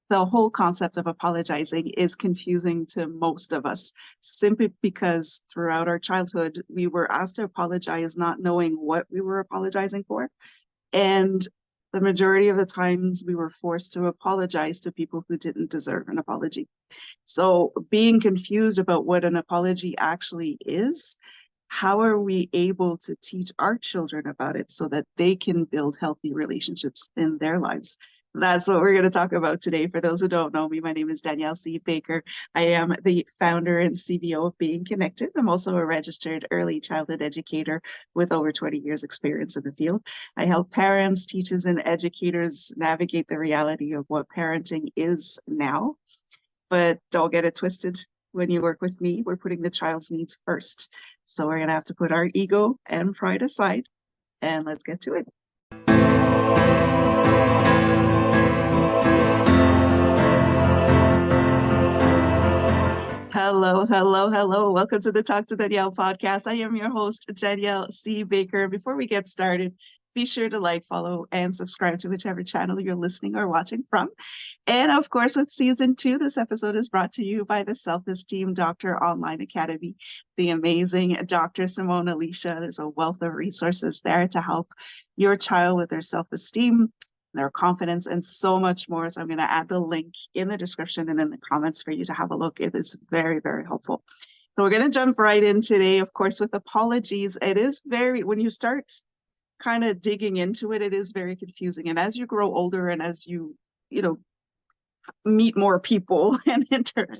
the whole concept of apologizing is confusing to most of us, simply because throughout our childhood, we were asked to apologize, not knowing what we were apologizing for. And the majority of the times we were forced to apologize to people who didn't deserve an apology. So being confused about what an apology actually is, how are we able to teach our children about it so that they can build healthy relationships in their lives? That's what we're going to talk about today. For those who don't know me, my name is Danielle C. Baker. I am the founder and CBO of Being Connected. I'm also a registered early childhood educator with over 20 years experience in the field. I help parents, teachers, and educators navigate the reality of what parenting is now. But don't get it twisted. When you work with me, we're putting the child's needs first. So we're going to have to put our ego and pride aside, and let's get to it. Hello, hello, hello. Welcome to the Talk to Danielle podcast. I am your host, Danielle C. Baker. Before we get started, be sure to like, follow, and subscribe to whichever channel you're listening or watching from. And of course, with season 2, this episode is brought to you by the Self-Esteem Doctor Online Academy, the amazing Dr. Simone Alicia. There's a wealth of resources there to help your child with their self-esteem, their confidence, and so much more. So I'm going to add the link in the description and in the comments for you to have a look. It is very, very helpful. So we're going to jump right in today, of course, with apologies. It is when you start kind of digging into it, it is very confusing. And as you grow older and as you meet more people and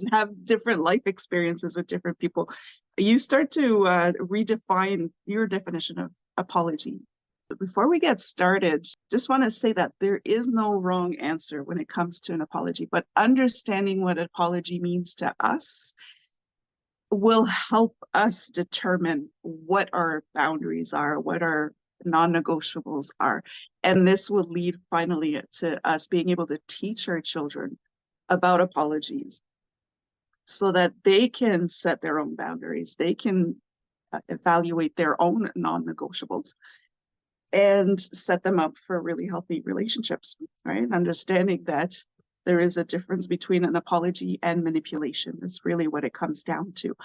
have different life experiences with different people, you start to redefine your definition of apology. But before we get started, just want to say that there is no wrong answer when it comes to an apology, but understanding what apology means to us will help us determine what our boundaries are, what our non-negotiables are. And this will lead finally to us being able to teach our children about apologies so that they can set their own boundaries. They can evaluate their own non-negotiables and set them up for really healthy relationships, right? Understanding that there is a difference between an apology and manipulation is really what it comes down to.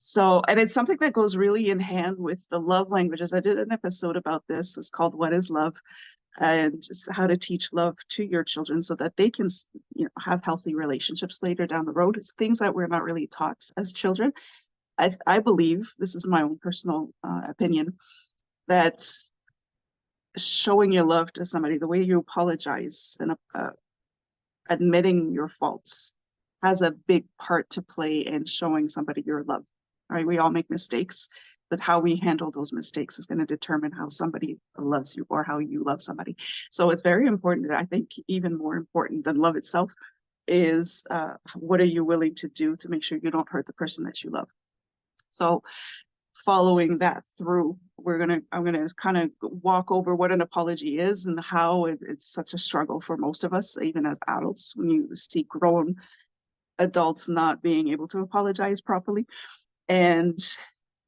So, and it's something that goes really in hand with the love languages. I did an episode about this. It's called What is Love? And it's how to teach love to your children so that they can have healthy relationships later down the road. It's things that we're not really taught as children. I believe, this is my own personal opinion, that showing your love to somebody, the way you apologize and admitting your faults, has a big part to play in showing somebody your love. Right? We all make mistakes, but how we handle those mistakes is going to determine how somebody loves you or how you love somebody. So it's very important. I think even more important than love itself is what are you willing to do to make sure you don't hurt the person that you love. So following that through, I'm gonna kind of walk over what an apology is and how it's such a struggle for most of us, even as adults, when you see grown adults not being able to apologize properly, and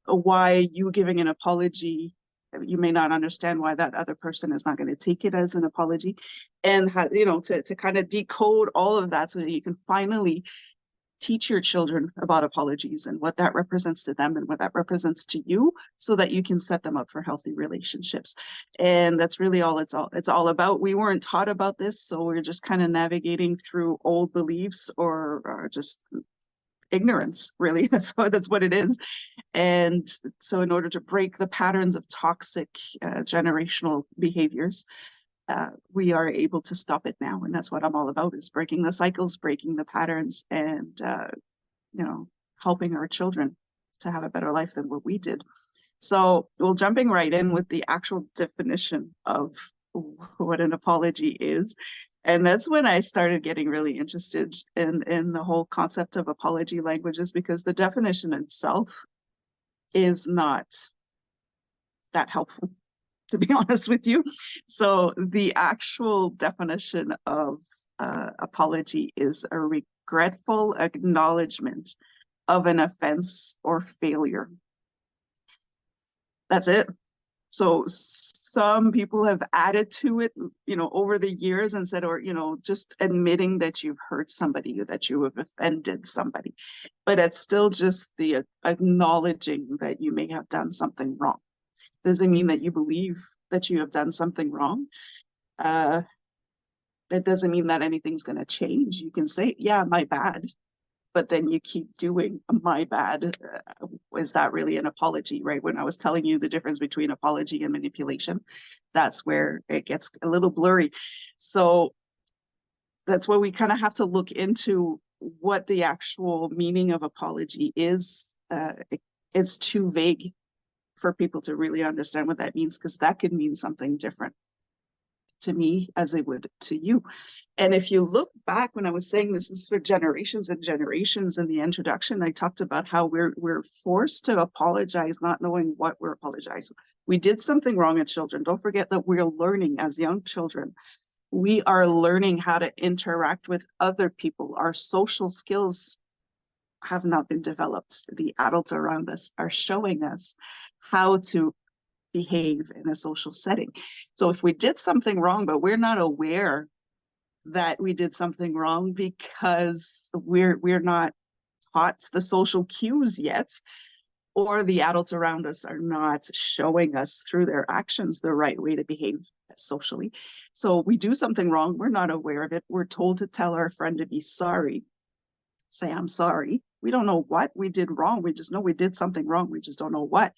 why you giving an apology, you may not understand why that other person is not going to take it as an apology, and how, to kind of decode all of that so that you can finally teach your children about apologies and what that represents to them and what that represents to you, so that you can set them up for healthy relationships. And that's really all it's all about. We weren't taught about this, so we're just kind of navigating through old beliefs or just ignorance, really. That's what it is. And so in order to break the patterns of toxic generational behaviors, we are able to stop it now. And that's what I'm all about, is breaking the cycles, breaking the patterns, and helping our children to have a better life than what we did. So we'll jumping right in with the actual definition of what an apology is. And that's when I started getting really interested in the whole concept of apology languages, because the definition itself is not that helpful, to be honest with you. So the actual definition of apology is a regretful acknowledgement of an offense or failure. That's it. So some people have added to it, over the years and said, or, just admitting that you've hurt somebody, that you have offended somebody. But it's still just the acknowledging that you may have done something wrong. Doesn't mean that you believe that you have done something wrong. It doesn't mean that anything's going to change. You can say, yeah, my bad, but then you keep doing my bad. Is that really an apology, right? When I was telling you the difference between apology and manipulation, that's where it gets a little blurry. So that's why we kind of have to look into what the actual meaning of apology is. It's too vague for people to really understand what that means, because that could mean something different to me as it would to you. And if you look back, when I was saying this is for generations and generations in the introduction, I talked about how we're forced to apologize, not knowing what we're apologizing. We did something wrong as children. Don't forget that we're learning as young children. We are learning how to interact with other people. Our social skills have not been developed. The adults around us are showing us how to behave in a social setting. So if we did something wrong, but we're not aware that we did something wrong because we're not taught the social cues yet, or the adults around us are not showing us through their actions the right way to behave socially. So we do something wrong, we're not aware of it. We're told to tell our friend to be sorry. Say, I'm sorry. We don't know what we did wrong. We just know we did something wrong. We just don't know what.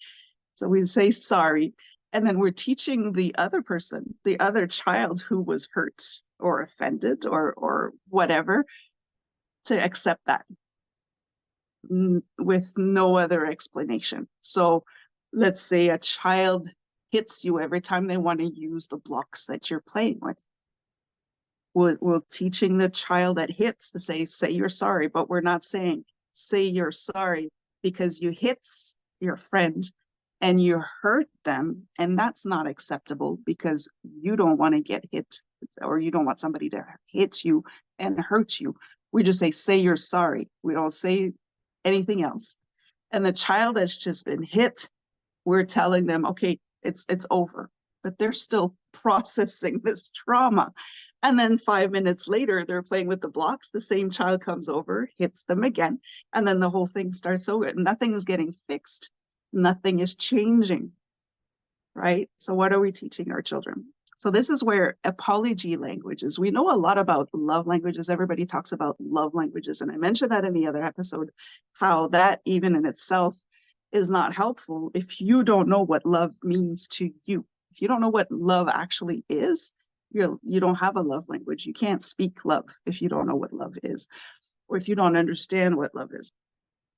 So we say sorry, and then we're teaching the other person, the other child who was hurt or offended or whatever, to accept that with no other explanation. So let's say a child hits you every time they want to use the blocks that you're playing with. We're teaching the child that hits to say you're sorry, but we're not saying say you're sorry because you hit your friend and you hurt them, and that's not acceptable because you don't want to get hit, or you don't want somebody to hit you and hurt you. We just say you're sorry. We don't say anything else. And the child that's just been hit, we're telling them, okay, it's over, but they're still processing this trauma. And then 5 minutes later, they're playing with the blocks. The same child comes over, hits them again, and then the whole thing starts over. Nothing is getting fixed. Nothing is changing, right? So what are we teaching our children? So this is where apology languages, we know a lot about love languages. Everybody talks about love languages. And I mentioned that in the other episode, how that even in itself is not helpful if you don't know what love means to you. If you don't know what love actually is, you don't have a love language. You can't speak love if you don't know what love is, or if you don't understand what love is.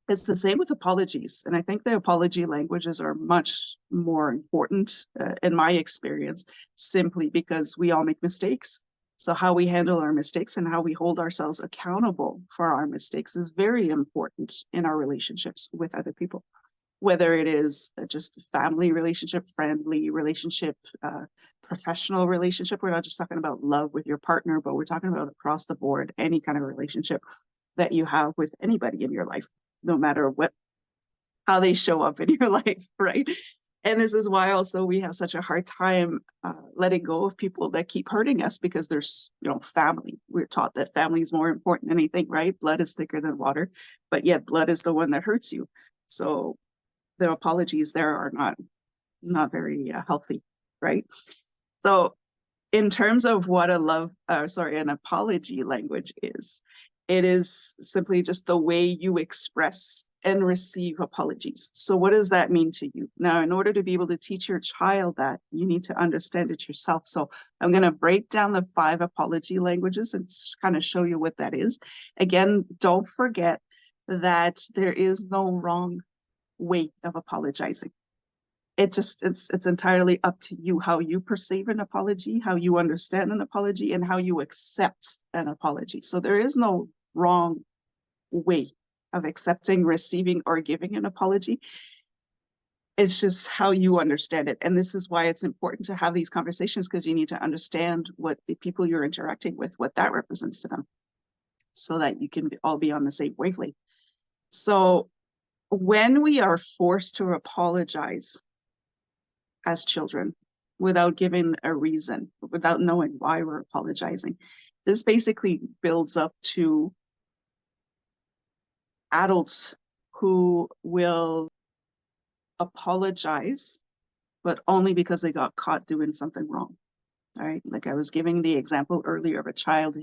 It's the same with apologies. And I think the apology languages are much more important in my experience, simply because we all make mistakes. So how we handle our mistakes and how we hold ourselves accountable for our mistakes is very important in our relationships with other people, whether it is just family relationship, friendly relationship, professional relationship. We're not just talking about love with your partner, but we're talking about across the board, any kind of relationship that you have with anybody in your life, no matter how they show up in your life, right? And this is why also we have such a hard time letting go of people that keep hurting us, because there's, family. We're taught that family is more important than anything, right? Blood is thicker than water, but yet blood is the one that hurts you. So the apologies there are not very healthy, right? So in terms of what an apology language is, it is simply just the way you express and receive apologies. So what does that mean to you? Now, in order to be able to teach your child that, you need to understand it yourself. So I'm going to break down the 5 apology languages and kind of show you what that is. Again, don't forget that there is no wrong way of apologizing. It's entirely up to you how you perceive an apology, how you understand an apology, and how you accept an apology. So there is no wrong way of accepting, receiving, or giving an apology. It's just how you understand it. And this is why it's important to have these conversations, because you need to understand what the people you're interacting with, what that represents to them, so that you can all be on the same wavelength. So when we are forced to apologize, as children without giving a reason, without knowing why we're apologizing. This basically builds up to adults who will apologize, but only because they got caught doing something wrong, right? Like I was giving the example earlier of a child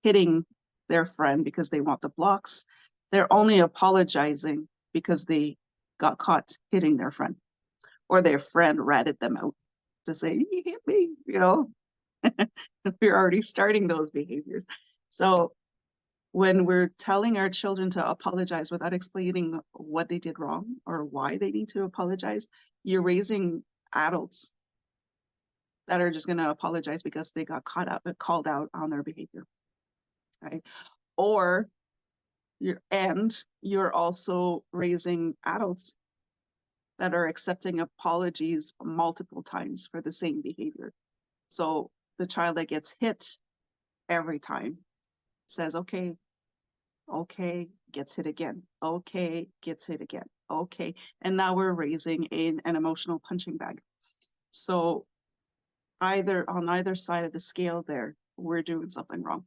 hitting their friend because they want the blocks. They're only apologizing because they got caught hitting their friend, or their friend ratted them out to say, "You hit me," you know. We're already starting those behaviors. So when we're telling our children to apologize without explaining what they did wrong or why they need to apologize, you're raising adults that are just going to apologize because they got called out on their behavior, right? Or you're also raising adults that are accepting apologies multiple times for the same behavior. So the child that gets hit every time says, okay, okay, gets hit again, okay, gets hit again, okay. And now we're raising an emotional punching bag. So on either side of the scale there, we're doing something wrong.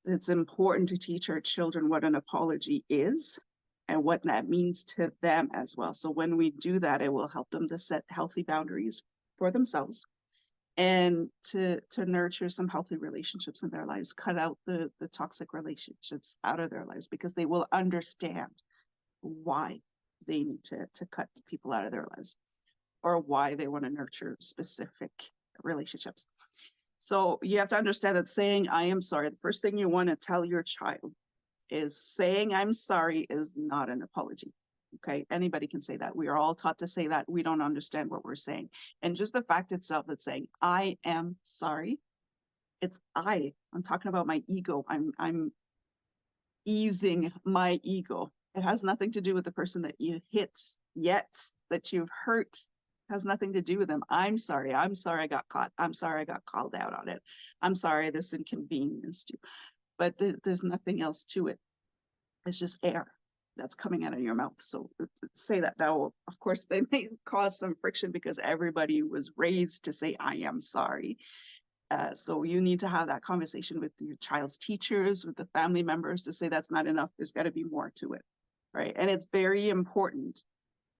It's important to teach our children what an apology is and what that means to them as well. So when we do that, it will help them to set healthy boundaries for themselves and to nurture some healthy relationships in their lives, cut out the toxic relationships out of their lives, because they will understand why they need to cut people out of their lives or why they want to nurture specific relationships. So you have to understand that saying I am sorry, the first thing you want to tell your child is saying I'm sorry is not an apology. Okay, anybody can say that. We are all taught to say that. We don't understand what we're saying. And just the fact itself that's saying I am sorry, it's I'm talking about my ego. I'm easing my ego. It has nothing to do with the person that you hit yet, that you've hurt. It has nothing to do with them. I'm sorry. I'm sorry I got caught. I'm sorry I got called out on it. I'm sorry this inconvenienced you. But there's nothing else to it. It's just air that's coming out of your mouth. So say that. Now, of course, they may cause some friction because everybody was raised to say, I am sorry. So you need to have that conversation with your child's teachers, with the family members, to say that's not enough. There's got to be more to it, right? And it's very important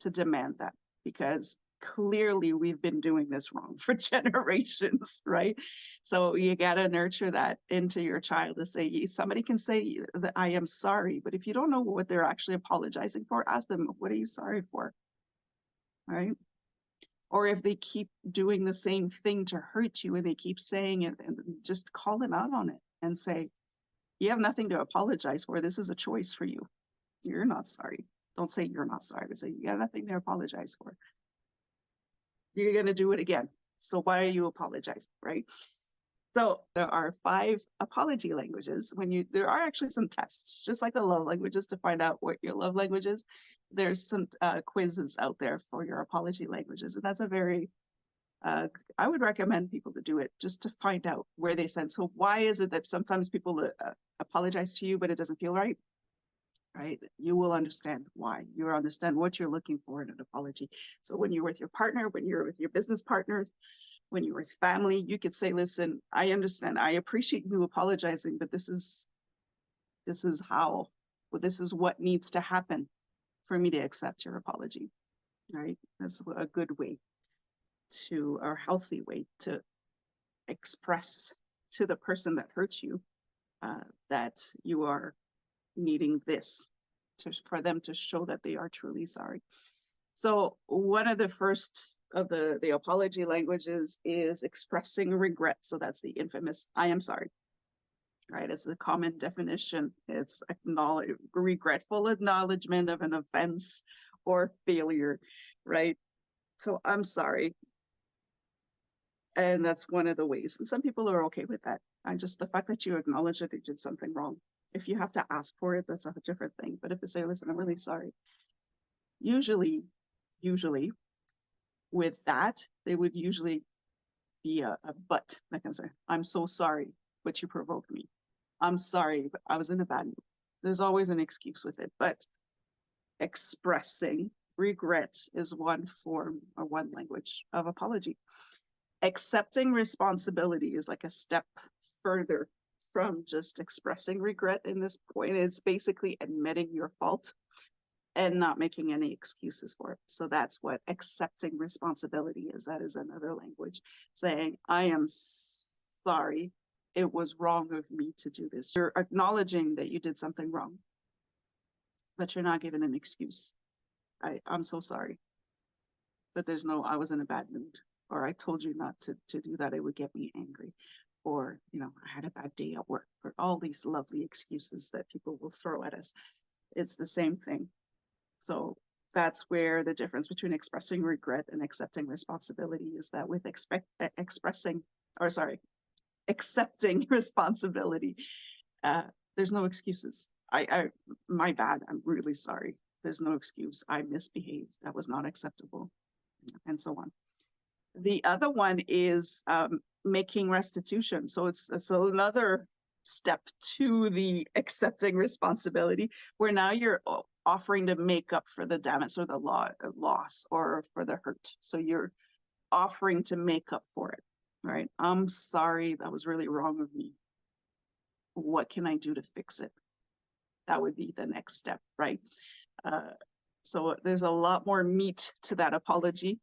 to demand that, because clearly we've been doing this wrong for generations, right? So you got to nurture that into your child to say, somebody can say that I am sorry, but if you don't know what they're actually apologizing for, ask them, what are you sorry for, right? Or if they keep doing the same thing to hurt you and they keep saying it, and just call them out on it and say, you have nothing to apologize for. This is a choice for you. You're not sorry. Don't say you're not sorry, but say you got nothing to apologize for. You're going to do it again. So why are you apologizing, right? So there are 5 apology languages. There are actually some tests, just like the love languages, to find out what your love language is. There's some quizzes out there for your apology languages. And that's a very, I would recommend people to do it just to find out where they stand. So why is it that sometimes people apologize to you, but it doesn't feel right? Right? You will understand why. You will understand what you're looking for in an apology. So when you're with your partner, when you're with your business partners, when you're with family, you could say, listen, I understand. I appreciate you apologizing, but this is what needs to happen for me to accept your apology, right? That's a good way or healthy way to express to the person that hurts you that you are needing this for them to show that they are truly sorry. So one of the first of the apology languages is expressing regret. So that's the infamous I am sorry, right? It's the common definition. It's regretful acknowledgement of an offense or failure, right? So I'm sorry. And that's one of the ways. And some people are okay with that. And just the fact that you acknowledge that they did something wrong. If you have to ask for it, that's a different thing. But if they say, listen, I'm really sorry. Usually with that, they would usually be a but. Like I'm saying, I'm so sorry, but you provoked me. I'm sorry, but I was in a bad mood. There's always an excuse with it, but expressing regret is one form or one language of apology. Accepting responsibility is like a step further from just expressing regret in this point. It's basically admitting your fault and not making any excuses for it. So that's what accepting responsibility is. That is another language saying, I am sorry. It was wrong of me to do this. You're acknowledging that you did something wrong, but you're not giving an excuse. I'm so sorry that I was in a bad mood, or I told you not to do that. It would get me angry. Or, I had a bad day at work, or all these lovely excuses that people will throw at us. It's the same thing. So that's where the difference between expressing regret and accepting responsibility is that with accepting responsibility, there's no excuses. My bad. I'm really sorry. There's no excuse. I misbehaved. That was not acceptable, and so on. The other one is making restitution. So it's another step to the accepting responsibility, where now you're offering to make up for the damage or the loss or for the hurt. So you're offering to make up for it, right? I'm sorry, that was really wrong of me. What can I do to fix it? That would be the next step, right? So there's a lot more meat to that apology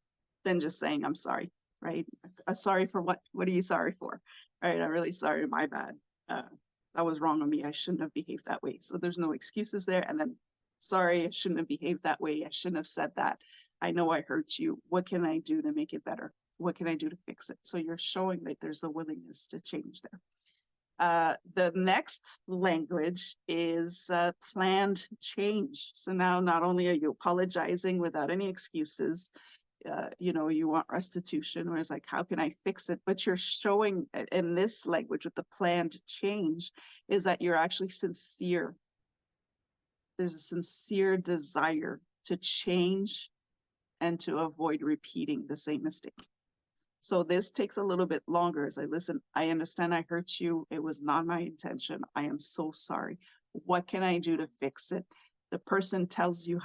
than just saying, I'm sorry, right? Sorry for what? What are you sorry for? Right, I'm really sorry, my bad. That was wrong of me. I shouldn't have behaved that way. So there's no excuses there. And then, sorry, I shouldn't have behaved that way. I shouldn't have said that. I know I hurt you. What can I do to make it better? What can I do to fix it? So you're showing that there's a willingness to change there. The next language is planned change. So now not only are you apologizing without any excuses, you want restitution, or it's like, how can I fix it? But you're showing in this language with the planned change is that you're actually sincere. There's a sincere desire to change and to avoid repeating the same mistake. So this takes a little bit longer as I understand I hurt you. It was not my intention. I am so sorry. What can I do to fix it? The person tells you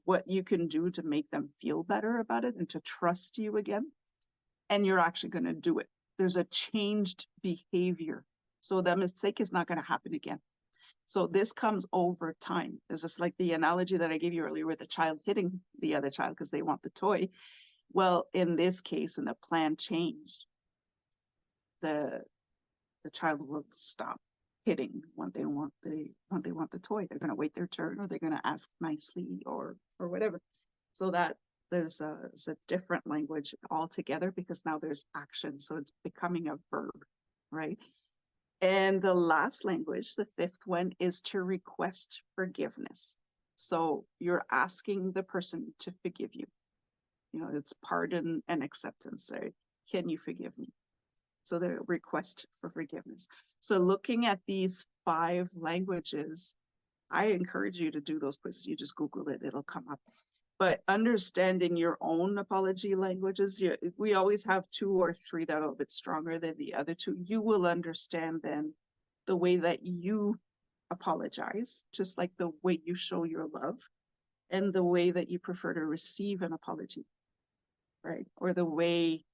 what you can do to make them feel better about it and to trust you again. And you're actually going to do it. There's a changed behavior. So that mistake is not going to happen again. So this comes over time. It's just like the analogy that I gave you earlier with the child hitting the other child because they want the toy. Well, in this case, in the planned change, the child will stop hitting when they want the toy. They're going to wait their turn, or they're going to ask nicely, or whatever. So that there's a different language altogether, because now there's action. So it's becoming a verb, right? And the last language, the fifth one, is to request forgiveness. So you're asking the person to forgive you. It's pardon and acceptance. So, can you forgive me? So the request for forgiveness. So looking at these 5 languages, I encourage you to do those quizzes. You just Google it, it'll come up. But understanding your own apology languages, we always have 2 or 3 that are a bit stronger than the other 2. You will understand then the way that you apologize, just like the way you show your love, and the way that you prefer to receive an apology, right? Or the way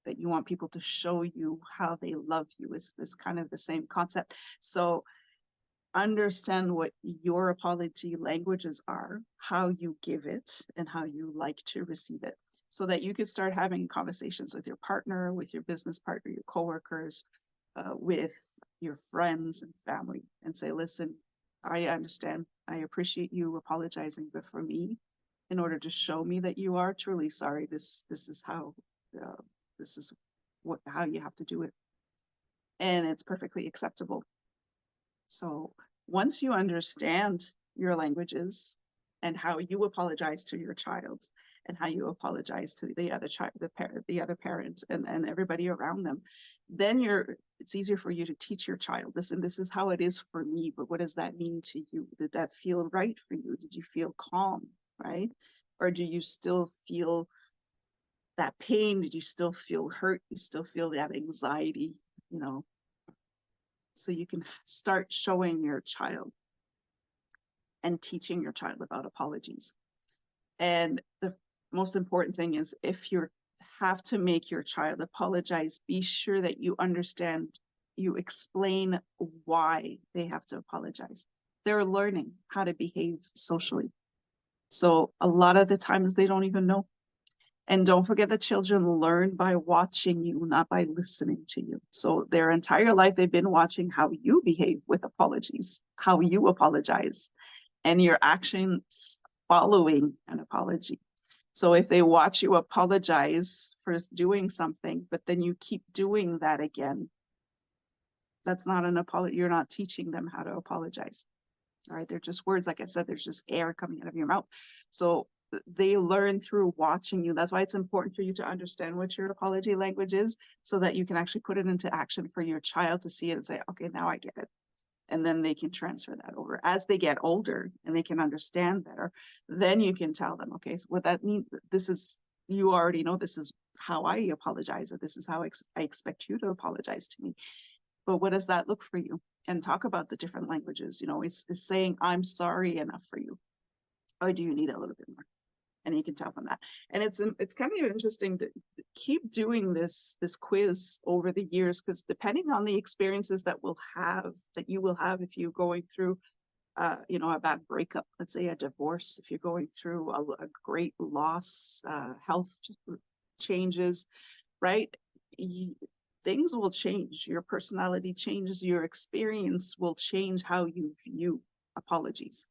that you want people to show you how they love you is this kind of the same concept. So understand what your apology languages are, how you give it, and how you like to receive it, so that you could start having conversations with your partner, with your business partner, your coworkers, with your friends and family, and say, listen, I understand, I appreciate you apologizing, but for me, in order to show me that you are truly sorry, this is how how you have to do it, and it's perfectly acceptable. So once you understand your languages and how you apologize to your child and how you apologize to the other child, the other parent, and everybody around them, then it's easier for you to teach your child, listen, this is how it is for me, but what does that mean to you? Did that feel right for you? Did you feel calm, right? Or do you still feel that pain? Did you still feel hurt? You still feel that anxiety, So you can start showing your child and teaching your child about apologies. And the most important thing is, if you have to make your child apologize, be sure that you understand, you explain why they have to apologize. They're learning how to behave socially. So a lot of the times they don't even know. And don't forget that children learn by watching you, not by listening to you. So their entire life, they've been watching how you behave with apologies, how you apologize, and your actions following an apology. So if they watch you apologize for doing something, but then you keep doing that again, that's not an apology. You're not teaching them how to apologize. All right. They're just words. Like I said, there's just air coming out of your mouth. So they learn through watching you. That's why it's important for you to understand what your apology language is, so that you can actually put it into action for your child to see it and say, okay, now I get it. And then they can transfer that over as they get older and they can understand better. Then you can tell them, okay, so what that means, this is, you already know this is how I apologize, or this is how I expect you to apologize to me. But what does that look for you? And talk about the different languages. You know, is saying I'm sorry enough for you, or do you need a little bit more? And you can tell from that. And it's kind of interesting to keep doing this quiz over the years, because depending on the experiences that you will have if you're going through a bad breakup, let's say a divorce, if you're going through a great loss, health changes, right? Things will change. Your personality changes. Your experience will change how you view apologies.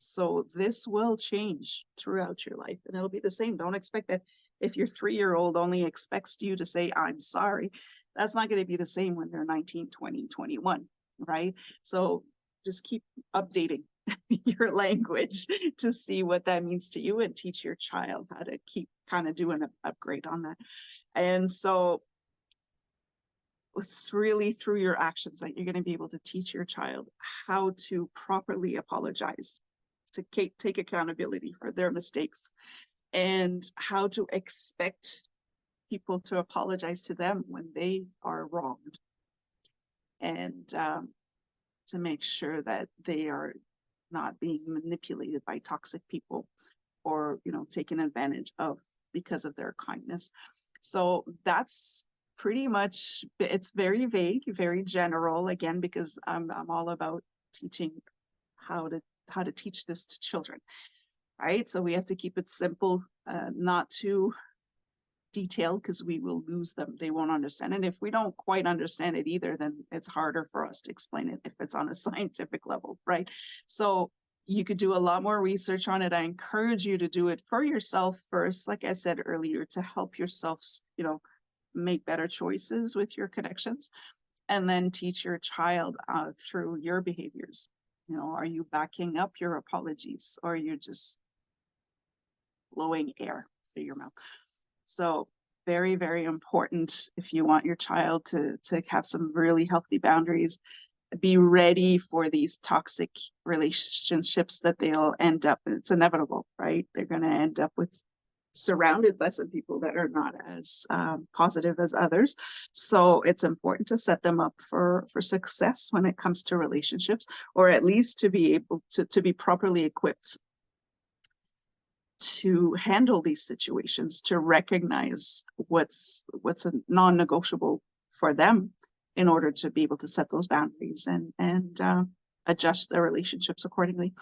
So this will change throughout your life, and it'll be the same. Don't expect that if your 3-year-old only expects you to say, I'm sorry, that's not going to be the same when they're 19, 20, 21, right? So just keep updating your language to see what that means to you, and teach your child how to keep kind of doing an upgrade on that. And so it's really through your actions that you're going to be able to teach your child how to properly apologize, to take accountability for their mistakes, and how to expect people to apologize to them when they are wronged, and to make sure that they are not being manipulated by toxic people, or taken advantage of because of their kindness. So that's pretty much, it's very vague, very general, again, because I'm all about teaching how to teach this to children, right? So we have to keep it simple, not too detailed, because we will lose them. They won't understand. And if we don't quite understand it either, then it's harder for us to explain it if it's on a scientific level, right? So you could do a lot more research on it. I encourage you to do it for yourself first, like I said earlier, to help yourself, make better choices with your connections, and then teach your child through your behaviors. Are you backing up your apologies, or are you just blowing air through your mouth? So very, very important if you want your child to have some really healthy boundaries. Be ready for these toxic relationships that they'll end up, it's inevitable, right? They're going to end up with surrounded by some people that are not as positive as others. So it's important to set them up for success when it comes to relationships, or at least to be able to be properly equipped to handle these situations, to recognize what's a non-negotiable for them, in order to be able to set those boundaries and adjust their relationships accordingly.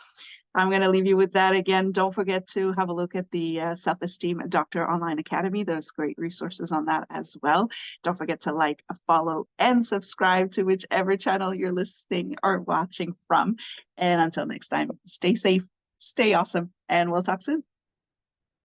I'm going to leave you with that. Again, don't forget to have a look at the Self-Esteem Doctor Online Academy. There's great resources on that as well. Don't forget to like, follow, and subscribe to whichever channel you're listening or watching from. And until next time, stay safe, stay awesome, and we'll talk soon.